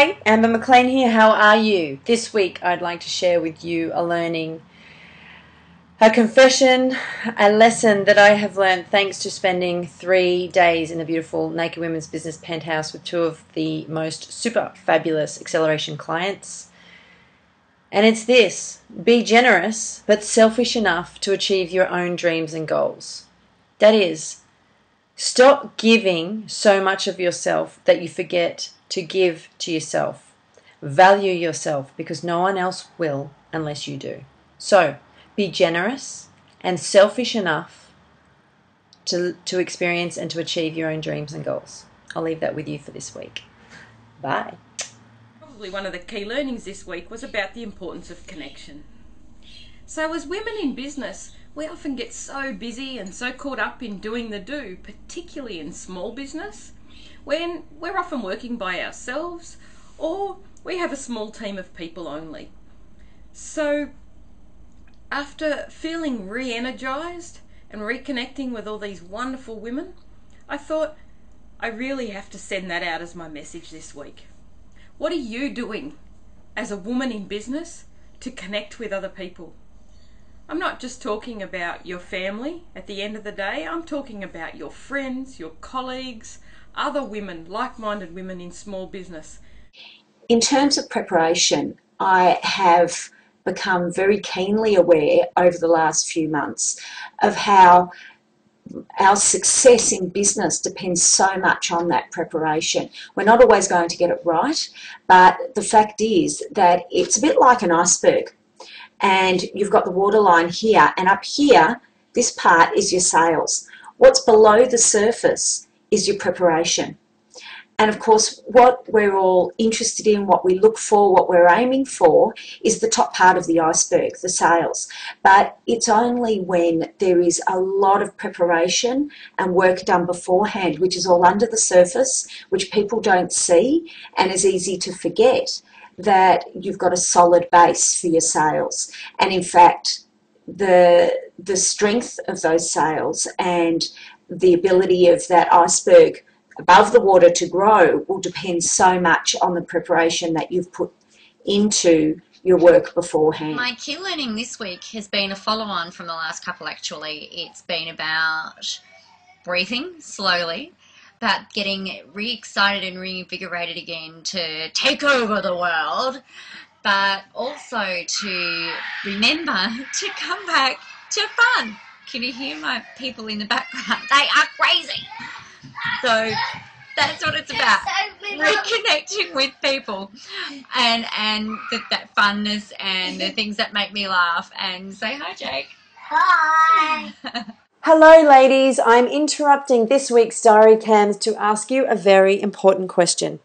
Hey, Amber McLean here. How are you? This week I'd like to share with you a learning, a confession, a lesson that I have learned thanks to spending 3 days in the beautiful Naked Women's Business Penthouse with two of the most super fabulous acceleration clients. And it's this: be generous but selfish enough to achieve your own dreams and goals. That is, stop giving so much of yourself that you forget to give to yourself. Value yourself because no one else will unless you do. So, be generous and selfish enough to experience and to achieve your own dreams and goals. I'll leave that with you for this week. Bye. Probably one of the key learnings this week was about the importance of connection. So as women in business, we often get so busy and so caught up in doing the do, particularly in small business, when we're often working by ourselves or we have a small team of people only. So after feeling re-energized and reconnecting with all these wonderful women, I thought I really have to send that out as my message this week. What are you doing as a woman in business to connect with other people? I'm not just talking about your family at the end of the day. I'm talking about your friends, your colleagues, other women, like-minded women in small business. In terms of preparation, I have become very keenly aware over the last few months of how our success in business depends so much on that preparation. We're not always going to get it right, but the fact is that it's a bit like an iceberg. And you've got the waterline here, and up here, this part is your sales. What's below the surface is your preparation. And of course, what we're all interested in, what we look for, what we're aiming for is the top part of the iceberg, the sales. But it's only when there is a lot of preparation and work done beforehand, which is all under the surface, which people don't see and is easy to forget, that you've got a solid base for your sales. And in fact, the strength of those sales and the ability of that iceberg above the water to grow will depend so much on the preparation that you've put into your work beforehand. My key learning this week has been a follow-on from the last couple actually. It's been about breathing slowly, about getting re-excited and reinvigorated again to take over the world, but also to remember to come back to fun. Can you hear my people in the background? They are crazy. So that's what it's about, reconnecting with people and that funness and the things that make me laugh. And say hi, Jake. Hi. Hello, ladies. I'm interrupting this week's Diary Cams to ask you a very important question.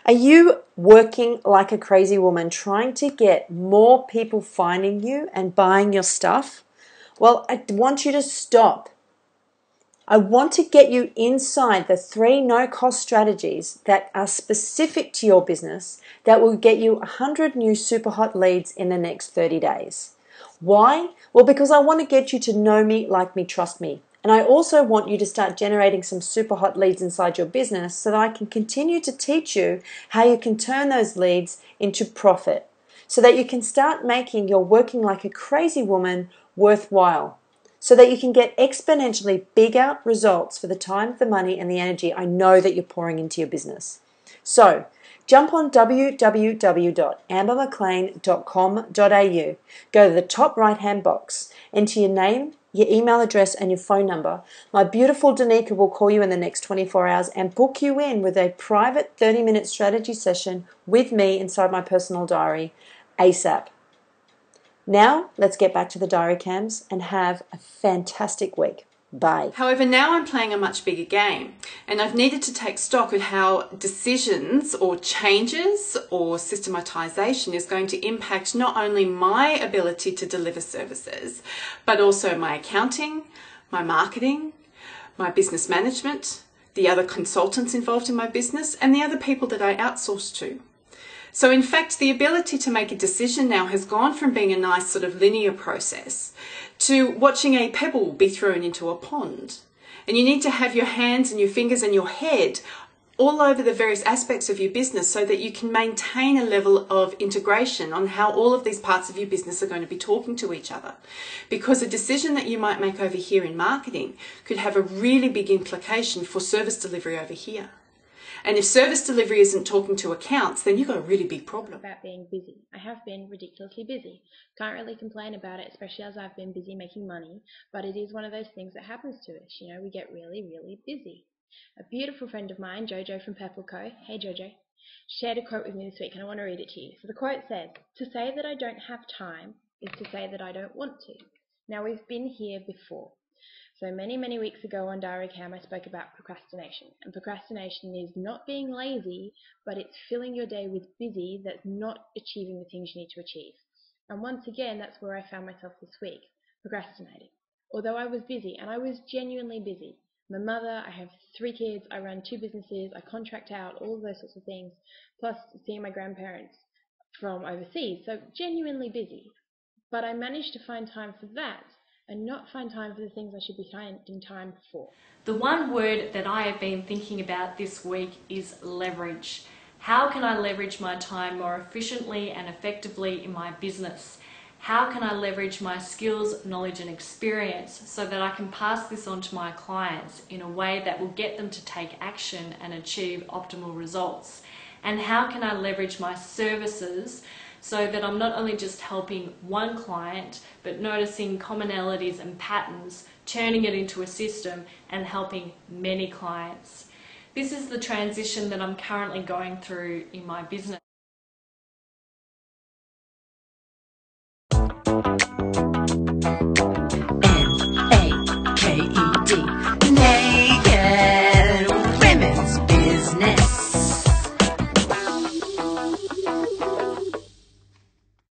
Are you working like a crazy woman trying to get more people finding you and buying your stuff? Well, I want you to stop. I want to get you inside the 3 no-cost strategies that are specific to your business that will get you 100 new super hot leads in the next 30 days. Why? Well, because I want to get you to know me, like me, trust me. And I also want you to start generating some super hot leads inside your business so that I can continue to teach you how you can turn those leads into profit so that you can start making your working like a crazy woman worthwhile, so that you can get exponentially bigger results for the time, the money, and the energy I know that you're pouring into your business. So, jump on www.ambermclean.com.au, go to the top right-hand box, enter your name, your email address, and your phone number. My beautiful Danica will call you in the next 24 hours and book you in with a private 30-minute strategy session with me inside my personal diary ASAP. Now, let's get back to the diary cams and have a fantastic week. Bye. However, now I'm playing a much bigger game, and I've needed to take stock of how decisions or changes or systematization is going to impact not only my ability to deliver services, but also my accounting, my marketing, my business management, the other consultants involved in my business, and the other people that I outsource to. So in fact, the ability to make a decision now has gone from being a nice sort of linear process to watching a pebble be thrown into a pond. And you need to have your hands and your fingers and your head all over the various aspects of your business so that you can maintain a level of integration on how all of these parts of your business are going to be talking to each other. Because a decision that you might make over here in marketing could have a really big implication for service delivery over here. And if service delivery isn't talking to accounts, then you've got a really big problem. About being busy. I have been ridiculously busy. Can't really complain about it, especially as I've been busy making money, but it is one of those things that happens to us. You know, we get really, really busy. A beautiful friend of mine, Jojo from Purple Co, hey Jojo, shared a quote with me this week and I want to read it to you. So the quote says, "To say that I don't have time is to say that I don't want to." Now we've been here before. So many, many weeks ago on Diary Cam I spoke about procrastination. And procrastination is not being lazy, but it's filling your day with busy that's not achieving the things you need to achieve. And once again, that's where I found myself this week, procrastinating. Although I was busy, and I was genuinely busy. I'm a mother, I have 3 kids, I run 2 businesses, I contract out, all of those sorts of things, plus seeing my grandparents from overseas, so genuinely busy. But I managed to find time for that and not find time for the things I should be finding time for. The one word that I have been thinking about this week is leverage. How can I leverage my time more efficiently and effectively in my business? How can I leverage my skills, knowledge and experience so that I can pass this on to my clients in a way that will get them to take action and achieve optimal results? And how can I leverage my services so that I'm not only just helping one client, but noticing commonalities and patterns, turning it into a system and helping many clients? This is the transition that I'm currently going through in my business.